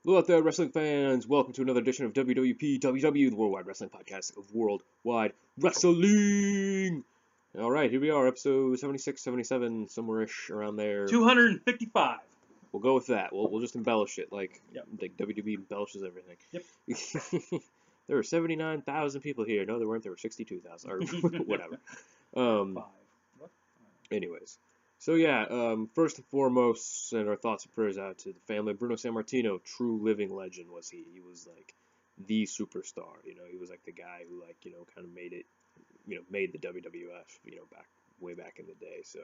Hello out there, wrestling fans. Welcome to another edition of WWPWW, the Worldwide Wrestling Podcast of Worldwide Wrestling. All right, here we are, episode 76, 77, somewhere-ish around there. 255. We'll go with that. We'll just embellish it like WWE embellishes everything. Yep. There were 79,000 people here. No, there weren't. There were 62,000 or whatever. Five. What? Anyways. So yeah, first and foremost, send our thoughts and prayers out to the family. Bruno Sammartino, true living legend was he. He was like the superstar. He was like the guy who kind of made it, made the WWF, way back in the day. So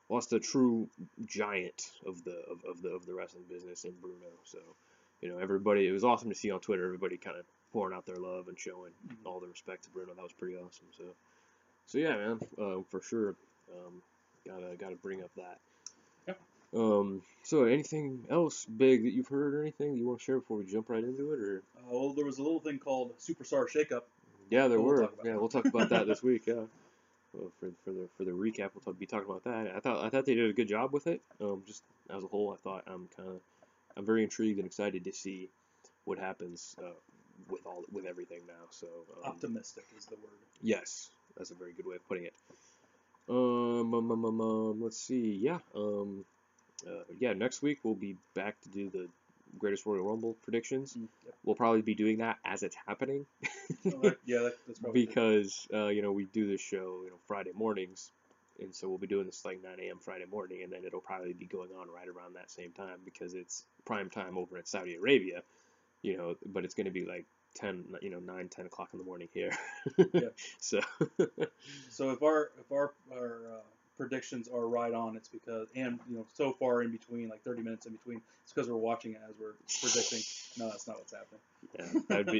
lost a true giant of the wrestling business in Bruno. So everybody, it was awesome to see on Twitter, everybody kind of pouring out their love and showing all the respect to Bruno. That was pretty awesome. So yeah, man, for sure. Gotta bring up that. Yep. So anything else big that you've heard or anything you want to share before we jump right into it, or? Well, there was a little thing called Superstar Shakeup. Yeah, there were. We'll talk about that this week. Yeah. Well, for the recap, we'll be talking about that. I thought they did a good job with it. Just as a whole, I thought I'm very intrigued and excited to see what happens with everything now. So optimistic is the word. Yes, that's a very good way of putting it. Let's see. Yeah. Next week we'll be back to do the Greatest Royal Rumble predictions. Yep. We'll probably be doing that as it's happening. That's probably because we do this show Friday mornings, and so we'll be doing this like 9 a.m. Friday morning, and then it'll probably be going on right around that same time because it's prime time over in Saudi Arabia. But it's going to be like 9, 10 o'clock in the morning here. Yeah. So if our predictions are right on, it's because, and so far in between, like 30 minutes in between, it's because we're watching it as we're predicting. No, that's not what's happening.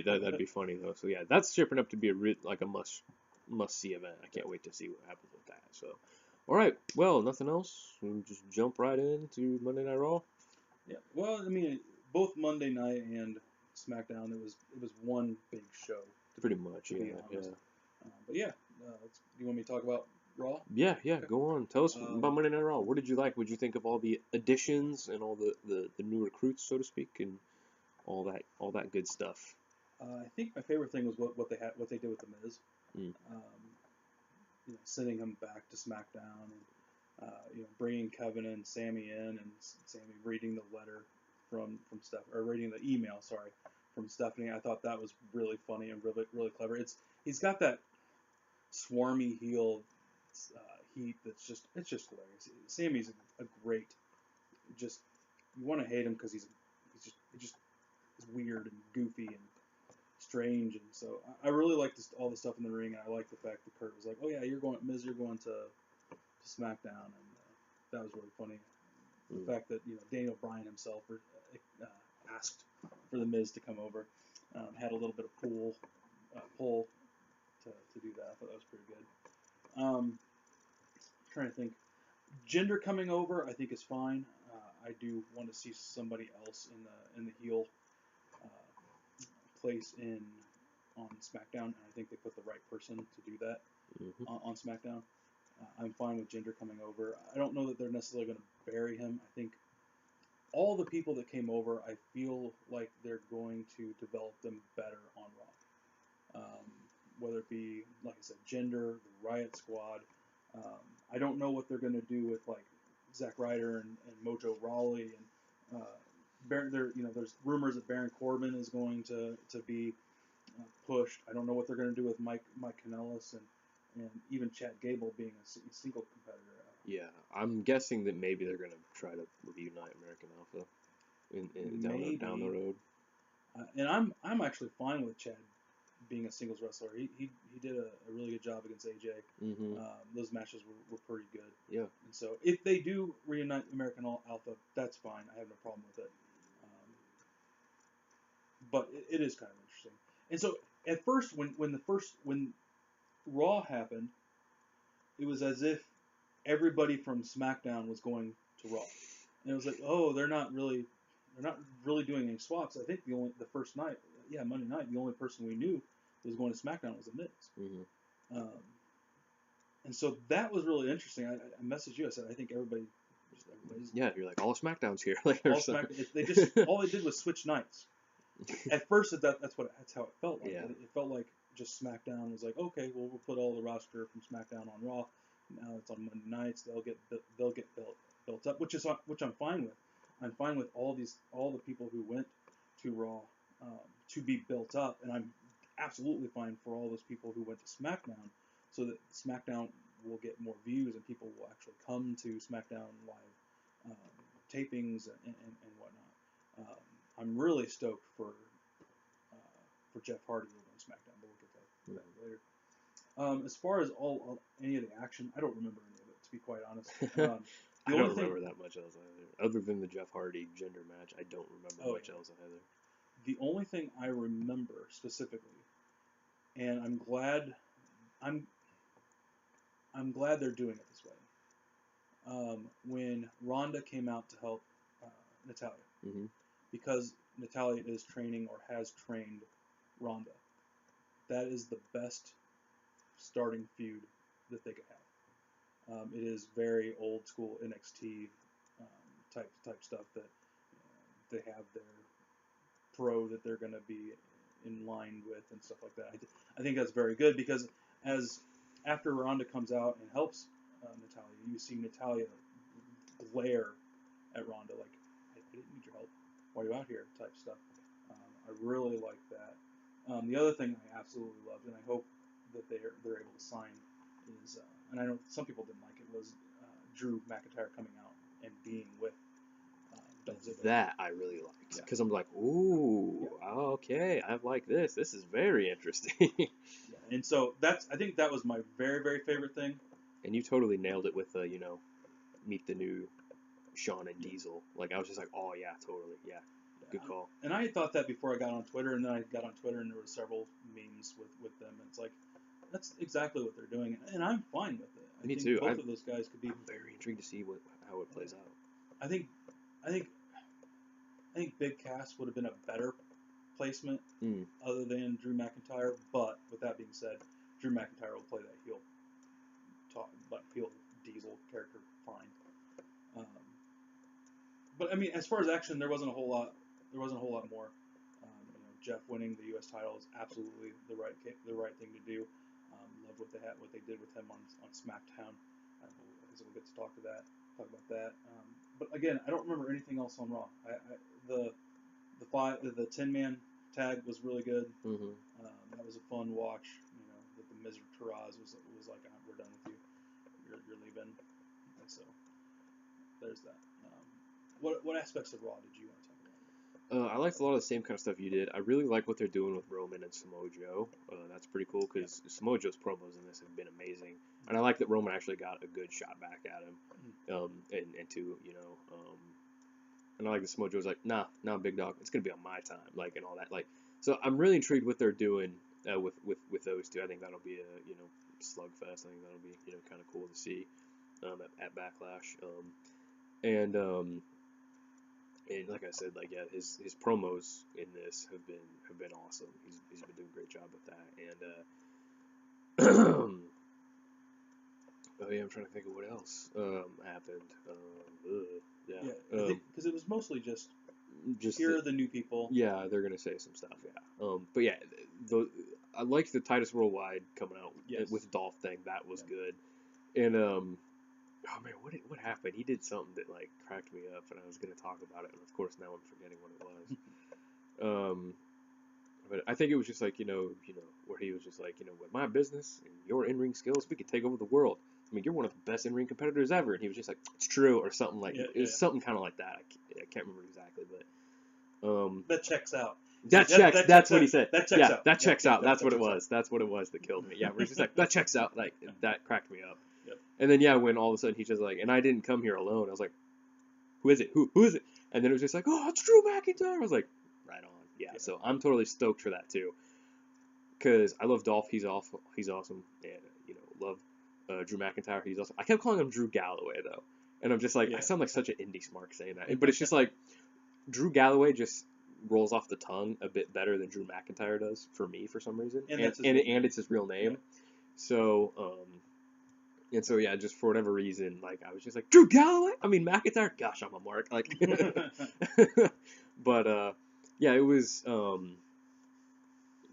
Yeah, that'd be funny though. So yeah, that's shaping up to be a must see event. I can't wait to see what happens with that. So, all right, well, nothing else. We'll just jump right into Monday Night Raw. Yeah. Well, I mean, both Monday night and SmackDown, it was one big show. Pretty much, yeah. But yeah, you want me to talk about Raw? Yeah, okay. Go on. Tell us about Monday Night Raw. What did you like? What did you think of all the additions and all the new recruits, so to speak, and all that good stuff? I think my favorite thing was what they did with the Miz. Sending him back to SmackDown, and bringing Kevin and Sammy in, and Sammy reading the letter from Steph, or reading the email, sorry, from Stephanie. I thought that was really funny and really clever. He's got that swarmy heel heat that's just hilarious. Sammy's a great, just, you want to hate him because he's weird and goofy and strange, and so I really like all the stuff in the ring, and I like the fact that Kurt was like, oh yeah, Miz, you're going to SmackDown, and that was really funny. The fact that Daniel Bryan himself asked for the Miz to come over, had a little bit of pull to do that. I thought that was pretty good. Trying to think, Jinder coming over, I think is fine. I do want to see somebody else in the heel place on SmackDown, and I think they put the right person to do that on SmackDown. I'm fine with Jinder coming over. I don't know that they're necessarily going to bury him. I think all the people that came over, I feel like they're going to develop them better on Raw. Whether it be, like I said, Jinder, the Riot Squad. I don't know what they're going to do with like Zack Ryder and Mojo Rawley, and there's rumors that Baron Corbin is going to be pushed. I don't know what they're going to do with Mike Kanellis and even Chad Gable being a single competitor. Yeah, I'm guessing that maybe they're going to try to reunite American Alpha down the road. And I'm actually fine with Chad being a singles wrestler. He did a really good job against AJ. Those matches were pretty good. Yeah. And so if they do reunite American Alpha, that's fine. I have no problem with it. But it is kind of interesting. And so at first, when Raw happened, it was as if everybody from SmackDown was going to Raw, and it was like, oh, they're not really doing any swaps. I think the first night, Monday night, the only person we knew that was going to SmackDown was The Miz. And so that was really interesting. I messaged you. I said I think everybody Just everybody's Yeah, you're like all of SmackDown's here. Like all SmackDown. All they did was switch nights. At first, that's how it felt like. Yeah. It felt like just SmackDown was like, okay, well, we'll put all the roster from SmackDown on Raw. Now it's on Monday nights. They'll get built up, which I'm fine with. I'm fine with all the people who went to Raw to be built up, and I'm absolutely fine for all those people who went to SmackDown, so that SmackDown will get more views and people will actually come to SmackDown live tapings and whatnot. I'm really stoked for Jeff Hardy over on SmackDown, but we'll get to that later. As far as any of the action, I don't remember any of it, to be quite honest. I don't remember that much else either. Other than the Jeff Hardy gender match, I don't remember much else either. The only thing I remember specifically, and I'm glad they're doing it this way. When Ronda came out to help Natalya, because Natalya is training or has trained Ronda, that is the best starting feud that they could have. It is very old school NXT type stuff that they have their pro that they're going to be in line with and stuff like that. I think that's very good because after Ronda comes out and helps Natalya, you see Natalya glare at Ronda like, I didn't need your help. Why are you out here? Type stuff. I really like that. The other thing I absolutely loved, and I hope that they're able to sign, is, and I know some people didn't like it, was Drew McIntyre coming out and being with Dolph Ziggler. That I really liked because I'm like, ooh, okay, I like this. This is very interesting. And so I think that was my very, very favorite thing. And you totally nailed it with the, meet the new Shawn and Diesel. Like I was just like, oh yeah, totally, yeah. Good call. And I thought that before I got on Twitter, and then I got on Twitter, and there were several memes with them. And it's like, that's exactly what they're doing, and I'm fine with it. I Me think too. Both of those guys could be. I'm very intrigued to see how it plays out. I think Big Cass would have been a better placement other than Drew McIntyre. But with that being said, Drew McIntyre will play that heel Diesel character fine. But I mean, as far as action, there wasn't a whole lot more. Jeff winning the U.S. title is absolutely the right thing to do. Love what they did with him on SmackDown. I guess we'll get to talk about that. But again, I don't remember anything else on Raw. The 10-man tag was really good. That was a fun watch. That the Miz Taraz was like, we're done with you. You're leaving. And so there's that. What aspects of Raw did you want to talk about? I liked a lot of the same kind of stuff you did. I really like what they're doing with Roman and Samoa Joe. That's pretty cool because Samoa Joe's promos in this have been amazing, and I like that Roman actually got a good shot back at him. And I like that Samoa Joe's like, nah, big dog, it's gonna be on my time, like, and all that, like. So I'm really intrigued what they're doing with those two. I think that'll be a slugfest. I think that'll be kind of cool to see at Backlash. And like I said, like his promos in this have been awesome. He's been doing a great job with that. And oh yeah, I'm trying to think of what else happened. Because it was mostly just here are the new people. Yeah, they're gonna say some stuff. Yeah. But yeah, I liked the Titus Worldwide coming out with Dolph thing. That was good. And oh man, what happened? He did something that like cracked me up, and I was gonna talk about it, and of course now I'm forgetting what it was. But I think it was just like where he was just like with my business and your in-ring skills, we could take over the world. I mean, you're one of the best in-ring competitors ever, and he was just like, it's true, or something like it was something kind of like that. I can't remember exactly, but that checks out. That's what he said. That checks out. That checks out. That's what it was. That's what it was that killed me. Yeah, we're just like that checks out. Like that cracked me up. And then when all of a sudden he's just like, and I didn't come here alone. I was like, who is it? Who is it? And then it was just like, oh, it's Drew McIntyre. I was like, right on. Yeah. So I'm totally stoked for that too, because I love Dolph. He's awesome. And love Drew McIntyre. He's awesome. I kept calling him Drew Galloway though, and I'm just like, I sound like such an indie smart saying that. But it's just like Drew Galloway just rolls off the tongue a bit better than Drew McIntyre does for me for some reason, and it's his real name. Yeah. So And so yeah, just for whatever reason, like I was just like Drew Galloway. I mean McIntyre. Gosh, I'm a mark. Like, but yeah, it was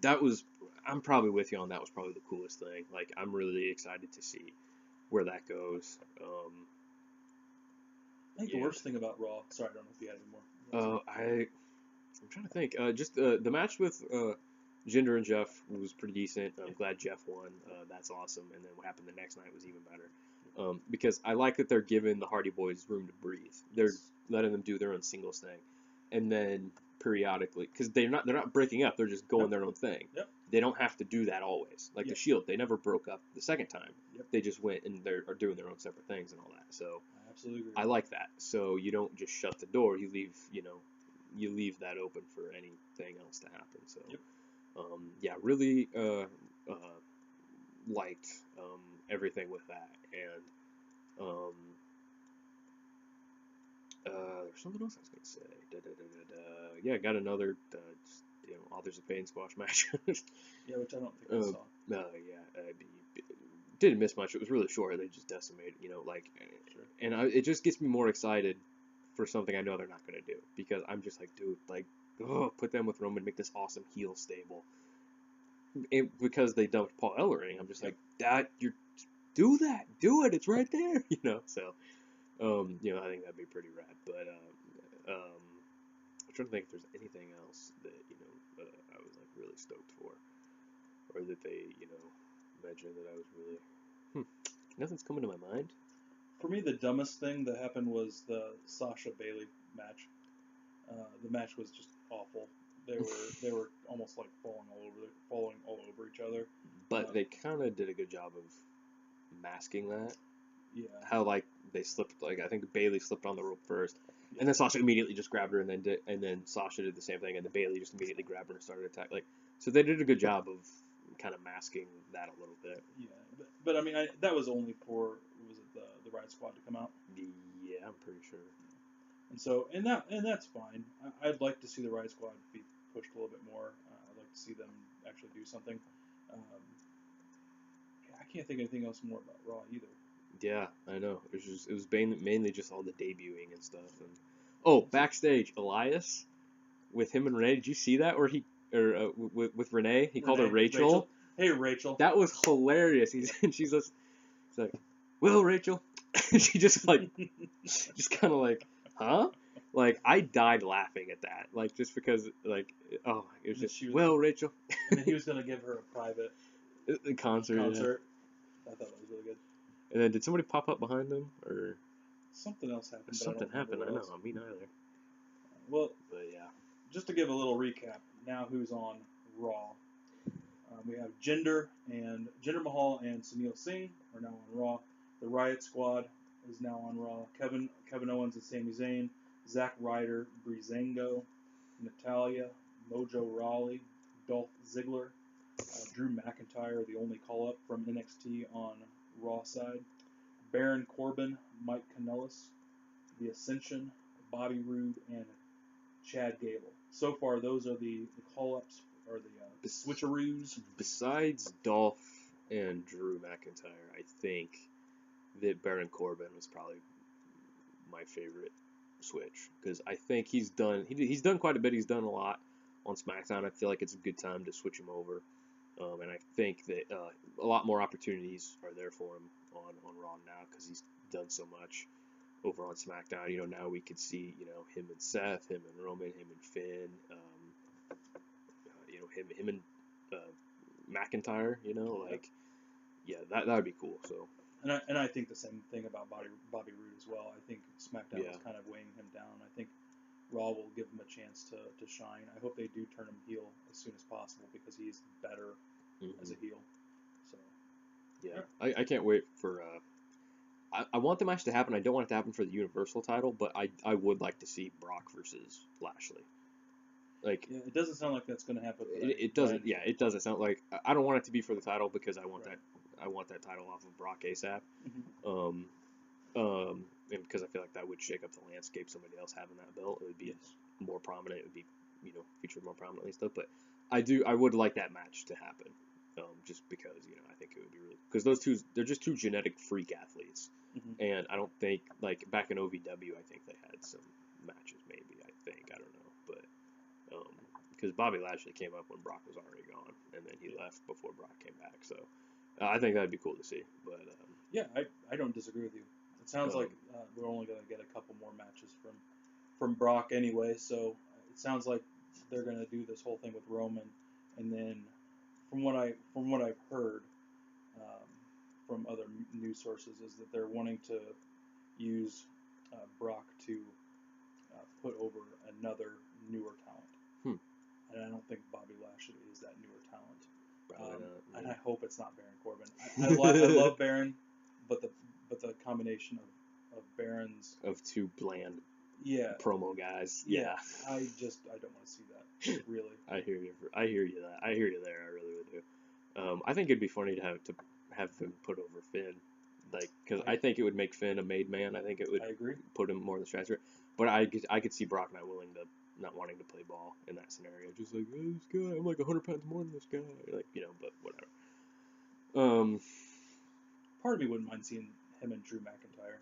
that was. I'm probably with you on that. Was probably the coolest thing. Like, I'm really excited to see where that goes. I think the worst thing about Raw. Sorry, I don't know if you had any more. I'm trying to think. Just the match with Jinder and Jeff was pretty decent. I'm glad Jeff won. That's awesome. And then what happened the next night was even better. Because I like that they're giving the Hardy Boys room to breathe. They're letting them do their own singles thing, and then periodically, because they're not breaking up. They're just going their own thing. Yep. They don't have to do that always. Like the Shield, they never broke up the second time. Yep. They just went and are doing their own separate things and all that. So I absolutely agree. I like that. So you don't just shut the door. You leave, you leave that open for anything else to happen. So, yeah, really liked everything with that. And there's something else I was gonna say. Yeah, got another Authors of Pain squash match. Yeah, which I don't think I saw. Didn't miss much. It was really short. They just decimated, Sure. and it just gets me more excited for something I know they're not gonna do, because I'm just like, dude, like, put them with Roman, make this awesome heel stable. And because they dumped Paul Ellering, I'm just like, do it. It's right there, So, I think that'd be pretty rad. But I'm trying to think if there's anything else that I was like really stoked for, or that they mentioned that I was really. Nothing's coming to my mind. For me, the dumbest thing that happened was the Sasha Bailey match. The match was just awful. They were almost like falling all over each other. But they kind of did a good job of masking that. Yeah. How like they slipped, like I think Bailey slipped on the rope first, and then Sasha immediately just grabbed her, and then Sasha did the same thing, and then Bailey just immediately grabbed her and started attacking. Like, so they did a good job of kind of masking that a little bit. Yeah, but I mean, that was only for, was it the Riot Squad to come out? Yeah, I'm pretty sure. And so that's fine. I'd like to see the Riot Squad be pushed a little bit more. I'd like to see them actually do something. I can't think of anything else more about Raw either. Yeah, I know. It was mainly just all the debuting and stuff. And backstage, Elias with him and Renee. Did you see that? With Renee, he called her Rachel. Hey, Rachel. That was hilarious. She's like, well, Rachel. She just like, just kind of like, huh? Like, I died laughing at that. Like, just because, like, it was just, well, Rachel. And then he was gonna give her a private concert. Yeah. I thought that was really good. And then did somebody pop up behind them, or something else happened? Something happened. I know. Me neither. Well, but yeah. Just to give a little recap, now who's on Raw? We have Jinder Mahal and Sunil Singh are now on Raw. The Riot Squad is now on Raw. Kevin Owens and Sami Zayn, Zack Ryder, Breezango, Natalya, Mojo Rawley, Dolph Ziggler, Drew McIntyre, the only call-up from NXT on Raw side, Baron Corbin, Mike Kanellis, The Ascension, Bobby Roode, and Chad Gable. So far, those are the call-ups, or the switcheroos. Besides Dolph and Drew McIntyre, I think that Baron Corbin was probably my favorite switch, because I think he's done quite a bit. He's done a lot on SmackDown. I feel like it's a good time to switch him over, and I think that a lot more opportunities are there for him on Raw now, because he's done so much over on SmackDown. Now we could see him and Seth, him and Roman, him and Finn, him and McIntyre. That would be cool. So. And I think the same thing about Bobby Roode as well. I think SmackDown is kind of weighing him down. I think Raw will give him a chance to shine. I hope they do turn him heel as soon as possible, because he's better as a heel. So. Yeah, I can't wait for. I want the match to happen. I don't want it to happen for the Universal title, but I would like to see Brock versus Lashley. Like, yeah, it doesn't sound like that's going to happen. It doesn't. Yeah, it doesn't sound like. I don't want it to be for the title, because I want that. I want that title off of Brock ASAP. And because I feel like that would shake up the landscape. Somebody else having that belt, it would be more prominent. It would be featured more prominently and stuff. But I would like that match to happen. just because I think it would be really because those two they're just two genetic freak athletes, and I don't think like back in OVW I think they had some matches maybe I don't know, but because Bobby Lashley came up when Brock was already gone, and then he left before Brock came back, so I think that'd be cool to see. But yeah, I don't disagree with you. It sounds like we're only going to get a couple more matches from Brock anyway, so it sounds like they're going to do this whole thing with Roman, and then from what I've heard from other news sources is that they're wanting to use Brock to put over another newer talent. And I don't think Bobby Lashley is that newer talent. And I hope it's not Baron Corbin. I love Baron, but the combination of Baron's of two bland promo guys. Yeah. I don't want to see that. Really. I hear you there. I really would do. I think it'd be funny to have him put over Finn, like because I think it would make Finn a made man. I think it would put him more in the stratosphere. But I could see Brock not wanting to play ball in that scenario. Just like, oh, this guy, I'm like 100 pounds more than this guy. Like, but whatever. Part of me wouldn't mind seeing him and Drew McIntyre.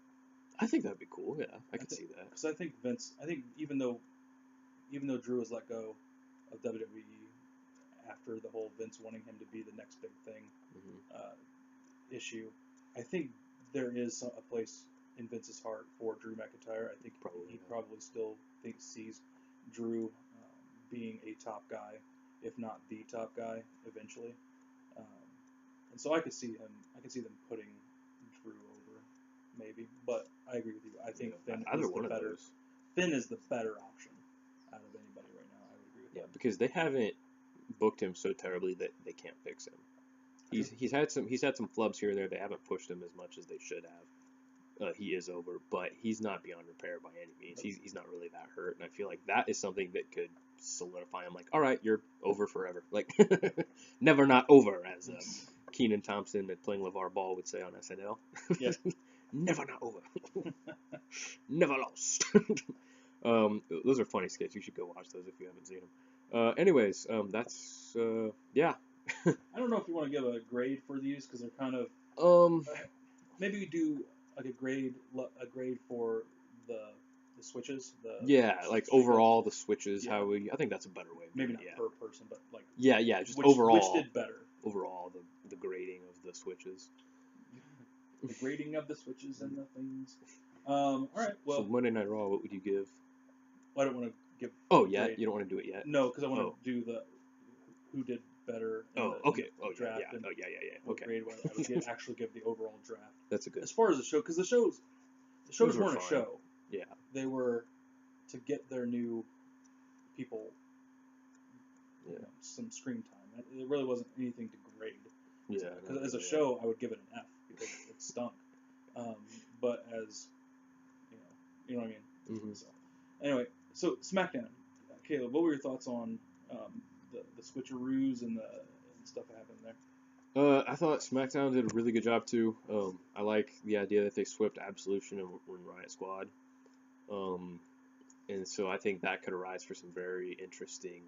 I think that'd be cool. Yeah, I could see that. Because I think even though Drew was let go of WWE after the whole Vince wanting him to be the next big thing issue, I think there is a place in Vince's heart for Drew McIntyre. I think he probably still sees Drew being a top guy, if not the top guy, eventually. And so I could see them putting Drew over, maybe. But I agree with you. I think Finn is the better option out of anybody right now. I would agree with that. Yeah, because they haven't booked him so terribly that they can't fix him. He's had some flubs here and there. They haven't pushed him as much as they should have. He is over, but he's not beyond repair by any means. He's not really that hurt, and I feel like that is something that could solidify him. Like, all right, you're over forever. Like, never not over, as Kenan Thompson playing LeVar Ball would say on SNL. Yeah. Never not over. Never lost. Those are funny skits. You should go watch those if you haven't seen them. Anyways, that's yeah. I don't know if you want to give a grade for these because they're kind of maybe we do like a grade for the switches. Like overall the switches. Yeah. I think that's a better way. Maybe not per person, but like just overall. Which did better? Overall, the grading of the switches. The grading of the switches and the things. All right. Well, so Monday Night Raw, what would you give? Well, I don't want to give. Oh yeah, you don't want to do it yet. No, because I want to do the who did better. Okay. Draft. Yeah. Okay. Grade I would actually give the overall draft. That's a good. As far as the show, because the shows weren't a show. Yeah. They were to get their new people. Some screen time. It really wasn't anything to grade. Yeah. Because as a show, I would give it an F because it stunk. But as you know what I mean. Mm-hmm. So anyway, so SmackDown. Caleb, what were your thoughts on the switcheroos and the stuff that happened there? I thought SmackDown did a really good job too. I like the idea that they swept Absolution and Riot Squad. And so I think that could arise for some very interesting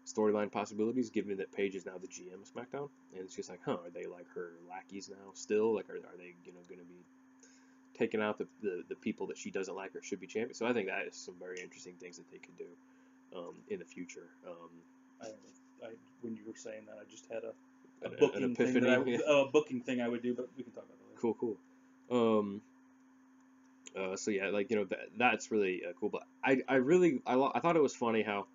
storyline possibilities, given that Paige is now the GM of SmackDown. And it's just like, are they like her lackeys now still? Like, are they going to be taking out the people that she doesn't like or should be champions? So I think that is some very interesting things that they could do in the future. When you were saying that, I just had a booking thing a booking thing I would do, but we can talk about that later. Cool. So yeah, like that's really cool. But I thought it was funny how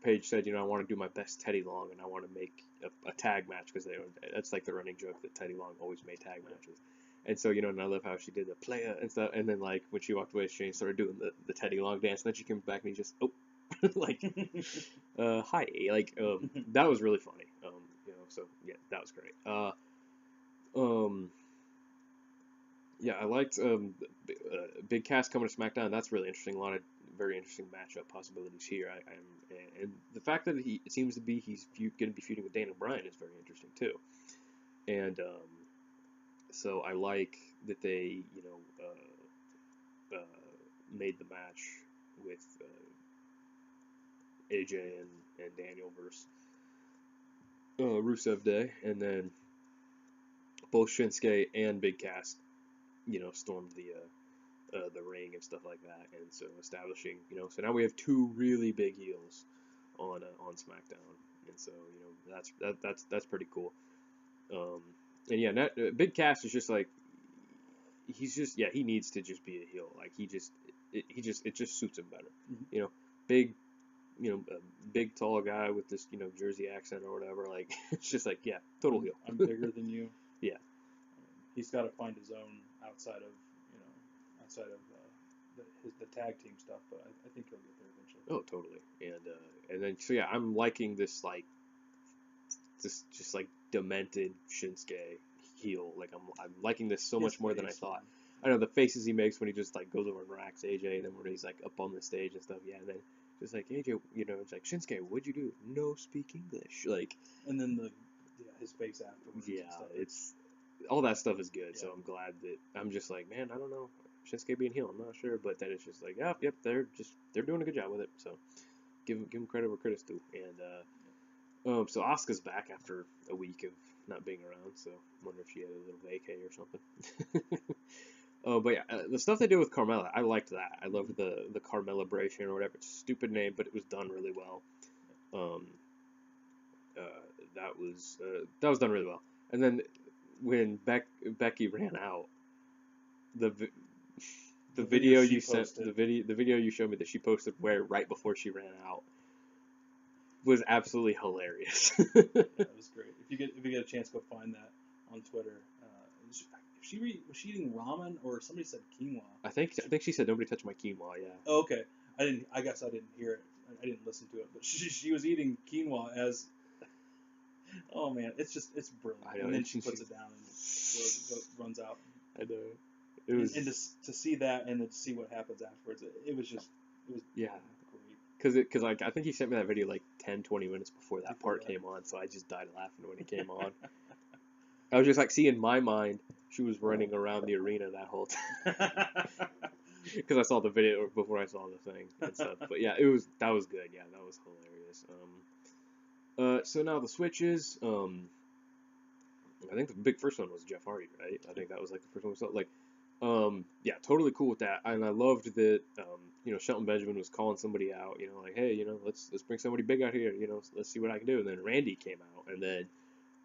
Paige said, I want to do my best Teddy Long, and I want to make a tag match because that's like the running joke that Teddy Long always made tag matches. And so, and I love how she did the player and stuff. And then, like, when she walked away, Shane started doing the Teddy Long dance. And then she came back and he just, like, hi. Like, that was really funny. So, yeah, that was great. Yeah, I liked Big Cass coming to SmackDown. That's really interesting. A lot of very interesting matchup possibilities here. And the fact that it seems to be he's going to be feuding with Daniel Bryan is very interesting, too. And, so I like that they, made the match with AJ and Daniel versus Rusev Day, and then both Shinsuke and Big Cass, stormed the ring and stuff like that, and so establishing, so now we have two really big heels on SmackDown, and so that's pretty cool. Um, and yeah, Big Cass is just like he needs to just be a heel. Like it just suits him better. Mm-hmm. Big big tall guy with this Jersey accent or whatever. Like it's just like total heel. I'm bigger than you. Yeah. He's got to find his own outside of the tag team stuff, but I think he'll get there eventually. Oh, totally. And then so yeah, I'm liking this just like demented Shinsuke heel. Like I'm liking this so much more than I thought. I know the faces he makes when he just like goes over and racks AJ, and then when he's like up on the stage and stuff. Yeah, and then just like AJ, it's like Shinsuke, what'd you do? No speak English. Like, and then his face afterwards. Yeah, and stuff. it's all that stuff is good. Yeah. So I'm glad that I'm just like, man, I don't know Shinsuke being heel. I'm not sure, but then it's just like, yep, they're doing a good job with it. So give him credit where credit's due. And so Asuka's back after a week of not being around. So I wonder if she had a little vacay or something. But yeah, the stuff they did with Carmella, I liked that. I loved the Carmella-bration or whatever. It's a stupid name, but it was done really well. That was done really well. And then when Becky ran out, the video you sent, the video you showed me that she posted right before she ran out was absolutely hilarious. Yeah, it was great. If you get a chance, go find that on Twitter. Was she eating ramen or somebody said quinoa? I think she said nobody touched my quinoa. Yeah. Oh, okay. I guess I didn't hear it. I didn't listen to it, but she was eating quinoa as. Oh man, it's brilliant. I know, and then she puts it down and runs out. I know. It was, and to see that and then to see what happens afterwards, it was yeah. Great. Because like I think he sent me that video like 10-20 minutes before that part came on, so I just died laughing when it came on. I was just like, see, in my mind, she was running around the arena that whole time. Because I saw the video before I saw the thing and stuff. But yeah, that was good. Yeah, that was hilarious. So now the switches. I think the big first one was Jeff Hardy, right? I think that was like the first one we saw. Like, yeah, totally cool with that. And I loved that. Shelton Benjamin was calling somebody out. Like, hey, let's bring somebody big out here. Let's see what I can do. And then Randy came out, and then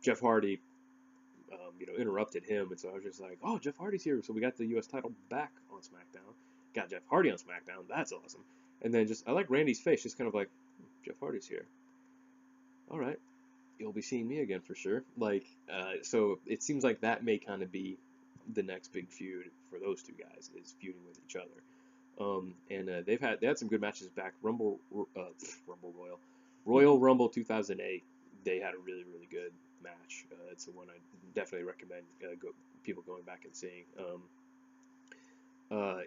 Jeff Hardy. Interrupted him, and so I was just like, "Oh, Jeff Hardy's here!" So we got the U.S. title back on SmackDown. Got Jeff Hardy on SmackDown. That's awesome. And then I like Randy's face, just kind of like, Jeff Hardy's here. All right, you'll be seeing me again for sure. Like, so it seems like that may kind of be the next big feud for those two guys, is feuding with each other. And they had some good matches back. Rumble Royal Rumble 2008. They had a really really good match. It's the one I definitely recommend people going back and seeing.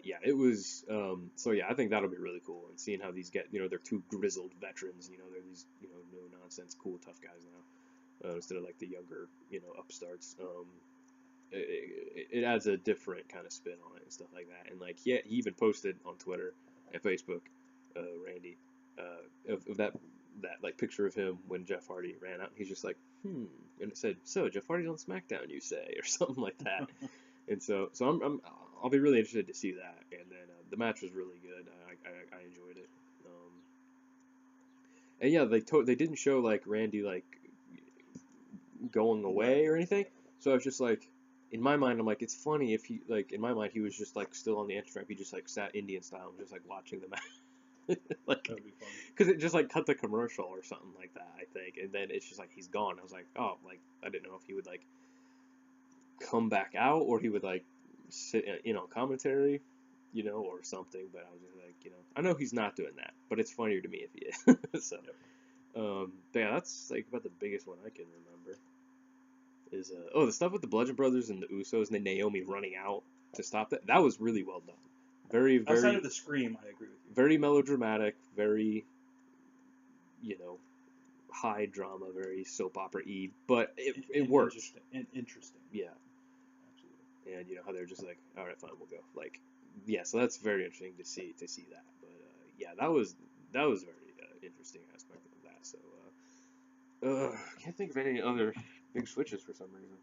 Yeah, it was. So yeah, I think that'll be really cool, and seeing how these get, they're two grizzled veterans. They're these, no nonsense, cool, tough guys now, instead of like the younger, upstarts. It adds a different kind of spin on it and stuff like that. And like, yeah, he even posted on Twitter and Facebook, Randy, of that like picture of him when Jeff Hardy ran out. And he's just like, and it said, "So Jeff Hardy's on SmackDown, you say," or something like that. And so I'll be really interested to see that. And then the match was really good. I enjoyed it. And yeah, they didn't show like Randy like going away or anything. So I was just like, in my mind, I'm like, it's funny if in my mind, he was just like still on the entrance ramp. He just like sat Indian style and just like watching the match. Like, that would be fun. Because it just like cut the commercial or something like that, I think. And then it's just like he's gone. I was like, oh, like I didn't know if he would like come back out or he would like sit in on commentary, or something. But I was just like, I know he's not doing that, but it's funnier to me if he is. So, but yeah, that's like about the biggest one I can remember. Is the stuff with the Bludgeon Brothers and the Usos and then Naomi running out to stop that. That was really well done. Very, very. Outside of the scream, I agree with you. Very melodramatic. Very, high drama. Very soap opera-y, but it worked. Interesting. Yeah. Absolutely. And how they're just like, all right, fine, we'll go. Like, yeah. So that's very interesting to see that. But yeah, that was a very interesting aspect of that. So Can't think of any other big switches for some reason.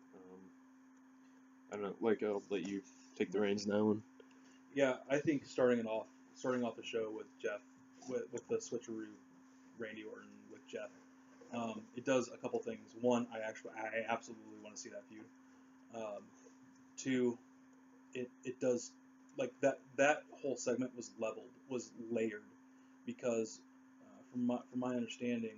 I don't know. Like, I'll let you take the reins now. And Yeah, I think starting off the show with Jeff, with the switcheroo, Randy Orton with Jeff, it does a couple things. One, I absolutely want to see that feud. Um, Two, it does, like, that whole segment was layered, because from my understanding,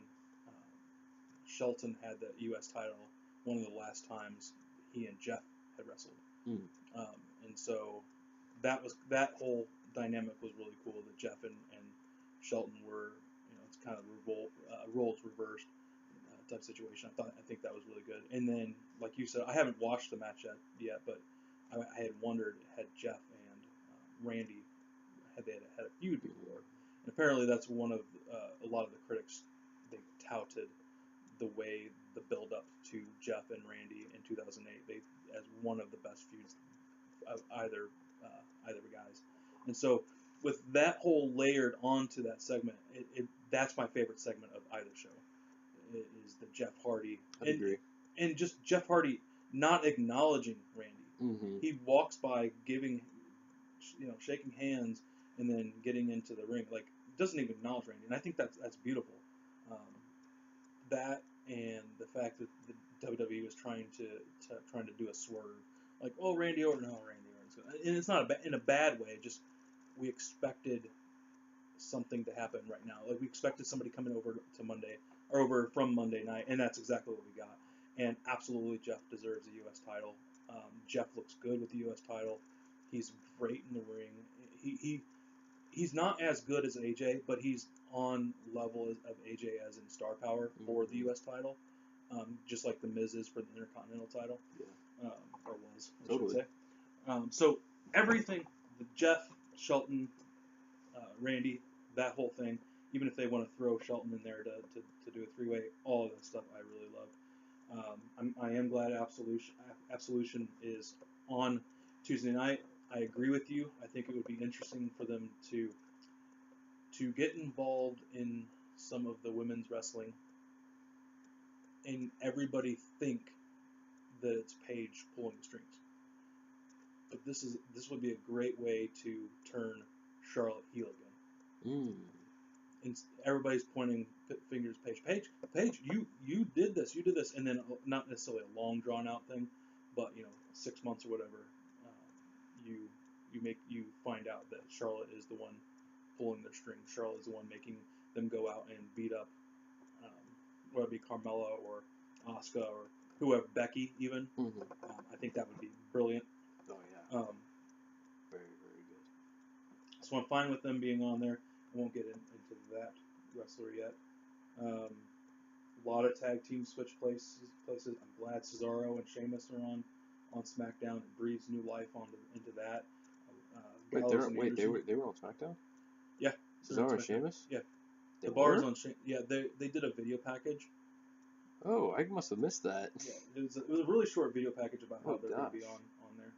Shelton had the U.S. title one of the last times he and Jeff had wrestled. mm, And so that whole dynamic was really cool. That Jeff and Shelton were, it's kind of roles reversed type situation. I think that was really good. And then, like you said, I haven't watched the match yet, but I had wondered, had Jeff and Randy had a feud before, and apparently that's one of a lot of the critics, they touted the way the build up to Jeff and Randy in 2008, as one of the best feuds of either guys. And so, with that whole layered onto that segment, that's my favorite segment of either show. It is the Jeff Hardy, I agree. and just Jeff Hardy not acknowledging Randy. Mm-hmm. He walks by, shaking hands, and then getting into the ring, like, doesn't even acknowledge Randy, and I think that's beautiful. Um, that, and the fact that the WWE was trying to do a swerve, like, oh, Randy Orton, no, Randy Orton, and it's not in a bad way. Just, we expected something to happen right now. Like, we expected somebody coming over to Monday, or over from Monday night, and that's exactly what we got. And absolutely, Jeff deserves the U.S. title. Jeff looks good with the U.S. title. He's great in the ring. He's not as good as AJ, but he's on level of AJ as in star power for the U.S. title, just like the Miz is for the Intercontinental title, or was, I should say. So everything, the Jeff, Shelton, Randy, that whole thing, even if they want to throw Shelton in there to do a three-way, all of that stuff I really love. I am glad Absolution is on Tuesday night. I agree with you. I think it would be interesting for them to get involved in some of the women's wrestling, and everybody think that it's Paige pulling the strings. But this would be a great way to turn Charlotte heel again. And everybody's pointing fingers at Paige, you did this, and then not necessarily a long drawn out thing, but 6 months or whatever, you find out that Charlotte is the one pulling their strings. Charlotte is the one making them go out and beat up, whether it be Carmella or Asuka or whoever, Becky even. I think that would be brilliant. Oh yeah. Very, very good. So I'm fine with them being on there. I won't get into that wrestler yet. A lot of tag team switch places. I'm glad Cesaro and Sheamus are on SmackDown. It breathes new life into that. Wait, they were on SmackDown? Yeah. Cesaro and Sheamus? Yeah. They the bars were? on yeah, they did a video package. Oh, I must have missed that. Yeah, it was a really short video package about how they're going to be on there.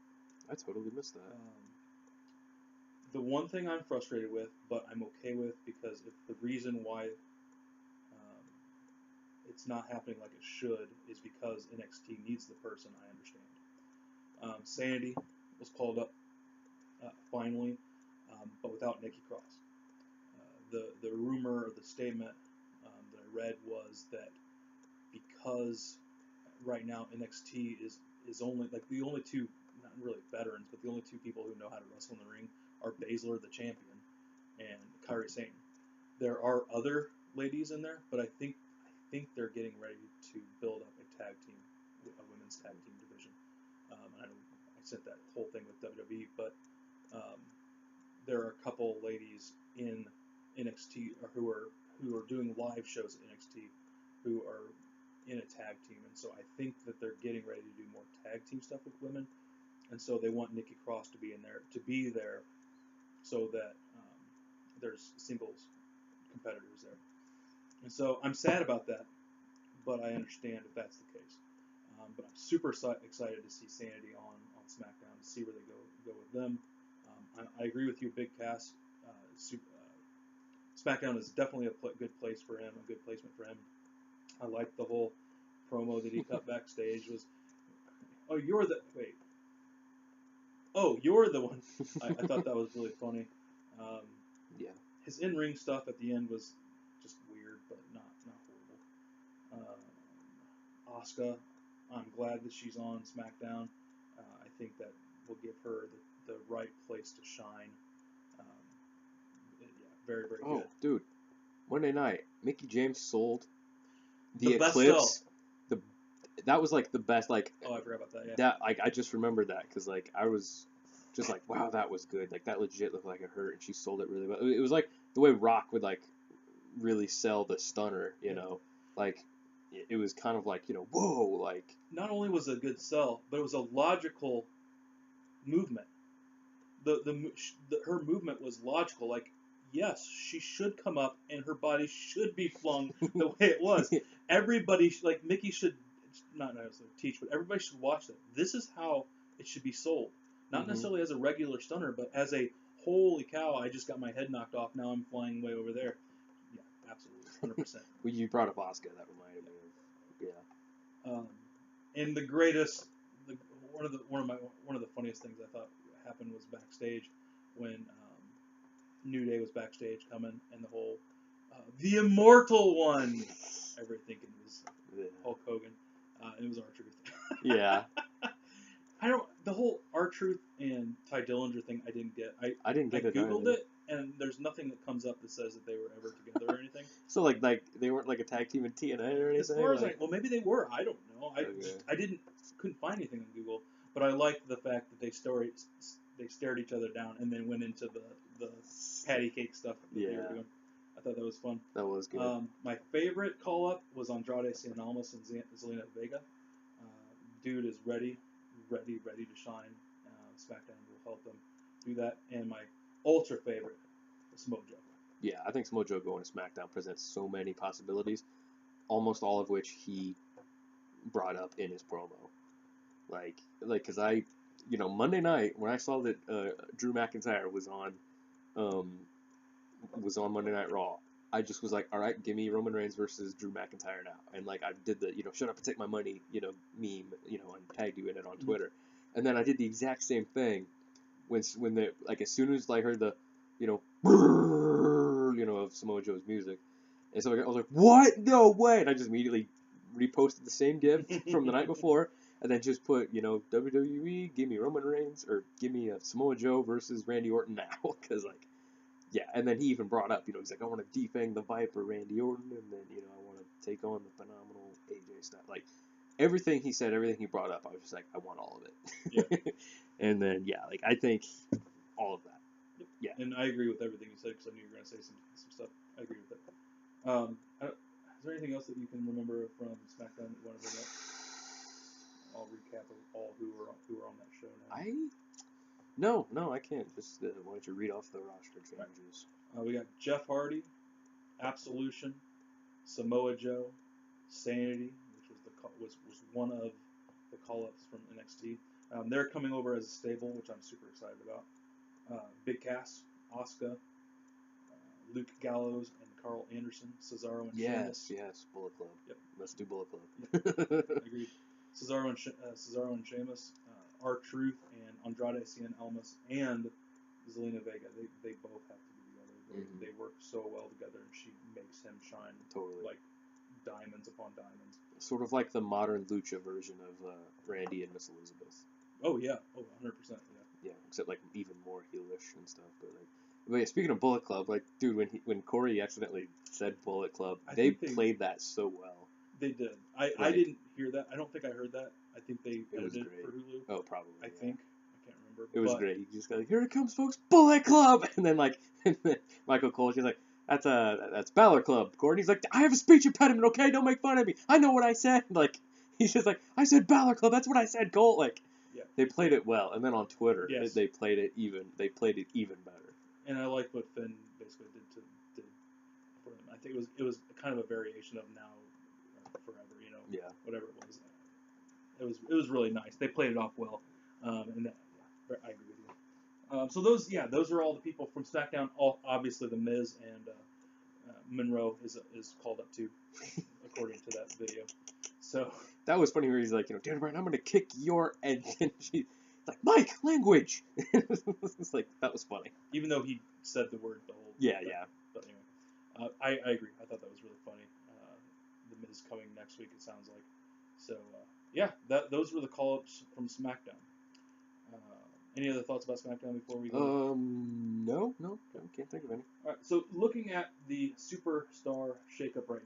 I totally missed that. The one thing I'm frustrated with, but I'm okay with, because if the reason why it's not happening like it should is because NXT needs the person, I understand. Sanity was called up finally, but without Nikki Cross. The rumor or the statement that I read was that because right now NXT is only, like, the only two, not really veterans, but the only two people who know how to wrestle in the ring are Baszler, the champion, and Kairi Sane. There are other ladies in there, but I think they're getting ready to build up a tag team, a women's tag team division. I sent that whole thing with WWE, but there are a couple ladies in NXT who are doing live shows at NXT who are in a tag team, and so I think that they're getting ready to do more tag team stuff with women, and so they want Nikki Cross to be there, so that there's singles competitors there. And so I'm sad about that, but I understand if that's the case. But I'm super excited to see Sanity on SmackDown, to see where they go with them. I agree with you, Big Cass. SmackDown is definitely a good place for him, a good placement for him. I liked the whole promo that he cut backstage. Was, oh, you're the wait. Oh, you're the one. I thought that was really funny. Um, Yeah. his in-ring stuff at the end was just weird, but not horrible. Asuka, I'm glad that she's on SmackDown. I think that will give her the right place to shine. Um, yeah, very very Oh, good. dude, Monday night, Mickey James sold The the best sell. Eclipse. The that was like the best. Like Oh, I forgot about that. Yeah. that. Like I just remembered that because like I was just like, wow, that was good. Like that legit looked like it hurt, and she sold it really well. It was like the way Rock would like really sell the stunner. You know, like it was kind of like whoa, like Not only was it a good sell, but it was a logical movement. Her movement was logical. Like, yes, she should come up and her body should be flung the way it was. Everybody, like Mickey, should not necessarily teach, but everybody should watch that. This is how it should be sold, not necessarily as a regular stunner, but as a holy cow! I just got my head knocked off. Now I'm flying way over there. Yeah, absolutely, 100%. Well, you brought up Oscar. That reminded me of And the greatest, one of the funniest things I thought happened was backstage when New Day was backstage coming, and the whole the Immortal One. Everybody thinking it was Hulk Hogan. It was R-Truth. Yeah. The whole R-Truth and Ty Dillinger thing I didn't get. I didn't get it Googled either. it, and there's nothing that comes up that says that they were ever together or anything. So like they weren't like a tag team in TNA or anything. As far as well, maybe they were. I don't know. Okay. I couldn't find anything on Google, but I liked the fact that they stared each other down and then went into the patty cake stuff that they were doing. I thought that was fun. That was good. My favorite call up was Andrade Cien Almas and Zelina Vega. Dude is ready to shine. SmackDown will help them do that. And my ultra favorite was Mojo. Yeah, I think Mojo going to SmackDown presents so many possibilities, almost all of which he brought up in his promo. Like, cause Monday night when I saw that Drew McIntyre was on Monday Night Raw, I just was like, all right, give me Roman Reigns versus Drew McIntyre now, and like I did the shut up and take my money meme and tagged you in it on Twitter, and then I did the exact same thing when the like as soon as I heard the of Samoa Joe's music, and so I was like, what? No way! And I just immediately reposted the same GIF from the night before, and then just put WWE, give me Roman Reigns, or give me Samoa Joe versus Randy Orton now, because like. Yeah, and then he even brought up, he's like, I want to defang the Viper, Randy Orton, and then, I want to take on the phenomenal AJ stuff. Like, everything he said, everything he brought up, I was just like, I want all of it. Yeah. And then, yeah, like, I think all of that. Yep. Yeah. And I agree with everything you said, because I knew you were going to say some stuff. I agree with that. Is there anything else that you can remember from SmackDown that you want to bring up? I'll recap of all who are on that show now. No, I can't. Just why don't you read off the roster changes? We got Jeff Hardy, Absolution, Samoa Joe, Sanity, which was one of the call-ups from NXT. They're coming over as a stable, which I'm super excited about. Big Cass, Asuka, Luke Gallows, and Carl Anderson, Cesaro and Sheamus. Yes, Bullet Club. Yep. Let's do Bullet Club. Yep. Agreed. Cesaro and Sheamus, R-Truth and Andrade Cien Almas and Zelina Vega. They both have to be together. They work so well together, and she makes him shine like diamonds upon diamonds. Sort of like the modern Lucha version of Randy and Miss Elizabeth. Oh yeah, 100%. Yeah, except like even more heelish and stuff. But yeah, speaking of Bullet Club, like dude, when Corey accidentally said Bullet Club, they played that so well. They did. I didn't hear that. I don't think I heard that. I think they edited it for Hulu. Oh, probably. I think. I can't remember. It was great. You just go like, here it comes, folks, Bullet Club, and then Michael Cole, she's like, that's Balor Club. Courtney's like, I have a speech impediment, okay? Don't make fun of me. I know what I said. Like, he's just like, I said Balor Club. That's what I said, Cole. Like, they played it well, and then on Twitter, they played it even better. And I liked what Finn basically did for them. I think it was kind of a variation of Now or Forever, whatever it was. It was really nice. They played it off well, and I agree with you. So those are all the people from SmackDown. Obviously, The Miz and Monroe is called up too, according to that video. So that was funny where he's like, Dan Bryan, I'm gonna kick your, and she's like, Mike, language. It's like, that was funny. Even though he said the word the whole. Yeah. But anyway, I agree. I thought that was really funny. The Miz coming next week, it sounds like. So yeah, those were the call-ups from SmackDown. Any other thoughts about SmackDown before we go? No, can't think of any. All right, so looking at the Superstar shakeup right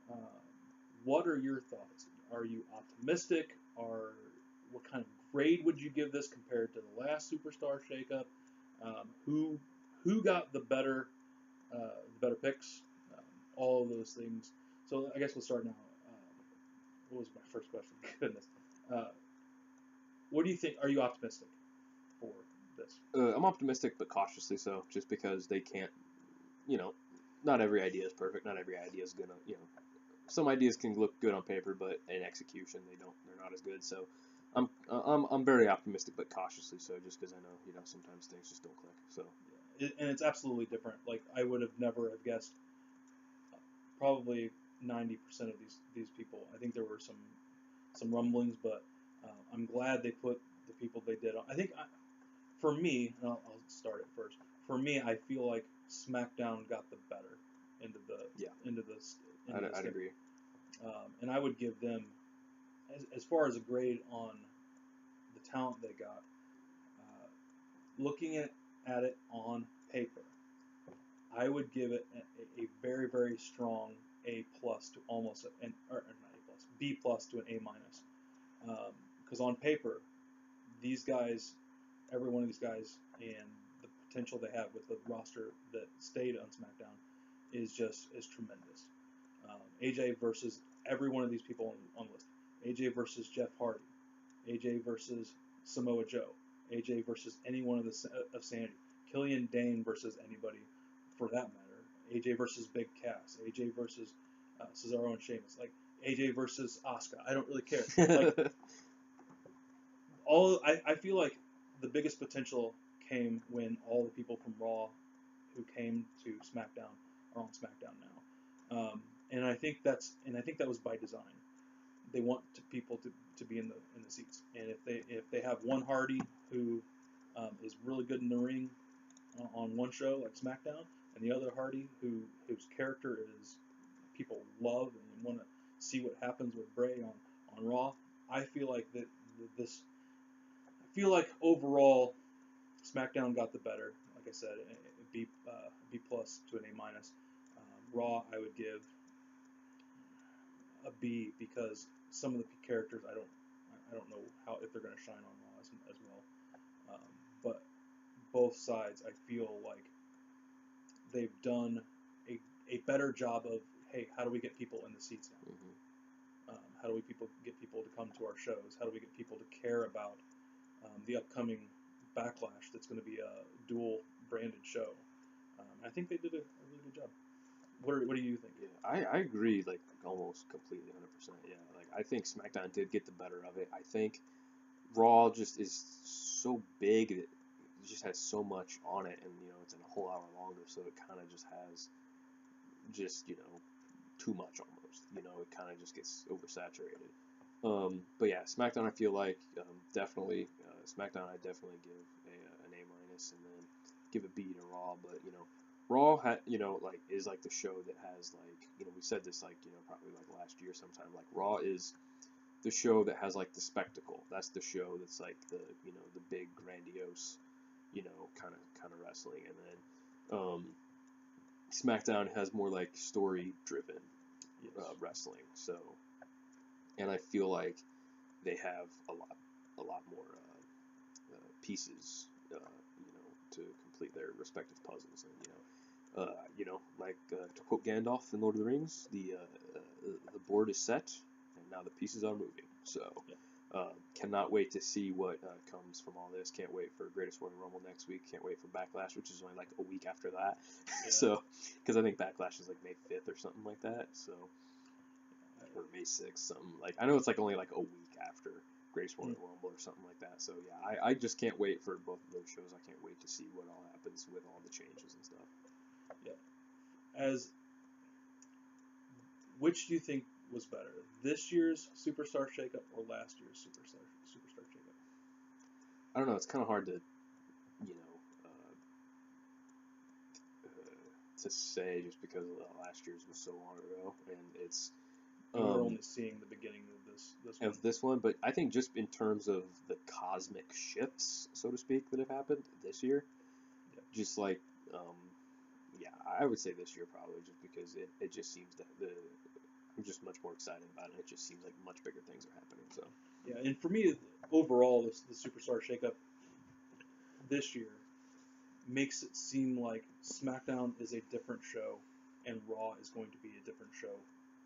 now, what are your thoughts? Are you optimistic? What kind of grade would you give this compared to the last Superstar shakeup? Who got the better picks? All of those things. So I guess we'll start now. What was my first question? Goodness. What do you think? Are you optimistic for this? I'm optimistic, but cautiously so, just because they can't, not every idea is perfect. Not every idea is gonna, some ideas can look good on paper, but in execution they're not as good. So I'm very optimistic, but cautiously so, just because I know, sometimes things just don't click. So. Yeah. And it's absolutely different. Like I would have never have guessed. Probably 90% of these people. I think there were some rumblings, but I'm glad they put the people they did on. I think for me, and I'll start it first. For me, I feel like SmackDown got the better into this. I'd agree. And I would give them, as far as a grade on the talent they got, looking at it on paper, I would give it a very, very strong A plus to almost or not A plus, B plus to an A minus. Because on paper, these guys, every one of these guys, and the potential they have with the roster that stayed on SmackDown is tremendous. AJ versus every one of these people on the list. AJ versus Jeff Hardy. AJ versus Samoa Joe. AJ versus any one of Sanity. Killian Dane versus anybody, for that matter. AJ versus Big Cass. AJ versus Cesaro and Sheamus. Like AJ versus Asuka. I don't really care. Like I feel like the biggest potential came when all the people from Raw who came to SmackDown are on SmackDown now, and I think that was by design. They want people to be in the seats, and if they have one Hardy who is really good in the ring on one show like SmackDown, and the other Hardy whose character is people love and want to see what happens with Bray on Raw, I feel like this. I feel like overall, SmackDown got the better. Like I said, B plus to an A minus. Raw, I would give a B because some of the characters I don't know if they're going to shine on Raw as well. But both sides, I feel like they've done a better job of, hey, how do we get people in the seats now? Mm-hmm. How do we get people to come to our shows? How do we get people to care about the upcoming Backlash that's going to be a dual branded show? I think they did a really good job. What do you think? Yeah, I agree, like almost completely, 100%. Yeah, like I think SmackDown did get the better of it. I think Raw just is so big that it just has so much on it, and it's in a whole hour longer, so it kind of just has too much almost. It kind of just gets oversaturated. But yeah, SmackDown I feel like definitely SmackDown I definitely give an A minus, and then give a B to Raw. But Raw like is like the show that has like we said this like probably like last year sometime, like Raw is the show that has like the spectacle. That's the show that's like the the big grandiose kind of wrestling, and then SmackDown has more like story driven wrestling. So, and I feel like they have a lot more pieces to complete their respective puzzles, and like to quote Gandalf in Lord of the Rings, the board is set and now the pieces are moving. So cannot wait to see what comes from all this. Can't wait for Greatest Royal Rumble next week. Can't wait for Backlash, which is only like a week after that. Yeah. So because I think Backlash is like May 5th or something like that. So or May 6th, something like, I know it's like only like a week after Greatest Royal Rumble or something like that. So yeah, I just can't wait for both of those shows. I can't wait to see what all happens with all the changes and stuff. Yeah. As which do you think was better, this year's Superstar Shakeup or last year's Superstar Shakeup? I don't know. It's kind of hard to, to say just because last year's was so long ago, and it's We're only seeing the beginning of this one. But I think just in terms of the cosmic shifts, so to speak, that have happened this year, just like, yeah, I would say this year probably just because it just seems that I'm just much more excited about it. It just seems like much bigger things are happening. So yeah, and for me, overall, the Superstar Shakeup this year makes it seem like SmackDown is a different show and Raw is going to be a different show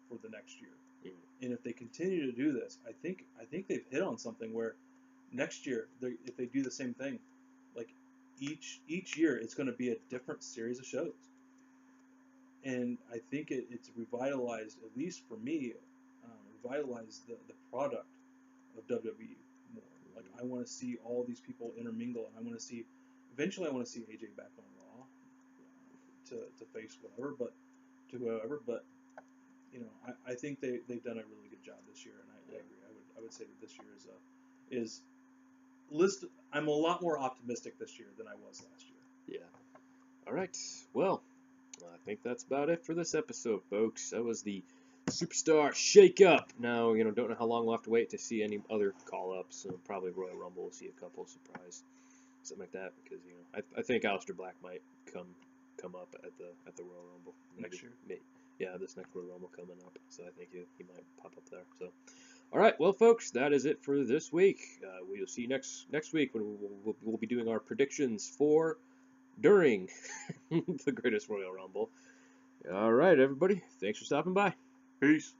for the next year. Mm-hmm. And if they continue to do this, I think they've hit on something where next year, if they do the same thing, like each year, it's going to be a different series of shows. And I think it's revitalized, at least for me, revitalized the product of WWE more. Like I want to see all these people intermingle, and I want to see eventually I want to see AJ back on Raw to face whatever, but to whoever. But I think they've done a really good job this year, and I agree. I would say that this year is list. I'm a lot more optimistic this year than I was last year. Yeah. All right. Well, I think that's about it for this episode, folks. That was the Superstar Shake-Up. Now, don't know how long we'll have to wait to see any other call-ups. Probably Royal Rumble. We'll see a couple surprise, something like that. Because I think Aleister Black might come up at the Royal Rumble Next year. Yeah, this next Royal Rumble coming up. So I think he might pop up there. So, all right, well, folks, that is it for this week. We'll see you next week when we'll be doing our predictions for during the Greatest Royal Rumble. All right, everybody. Thanks for stopping by. Peace.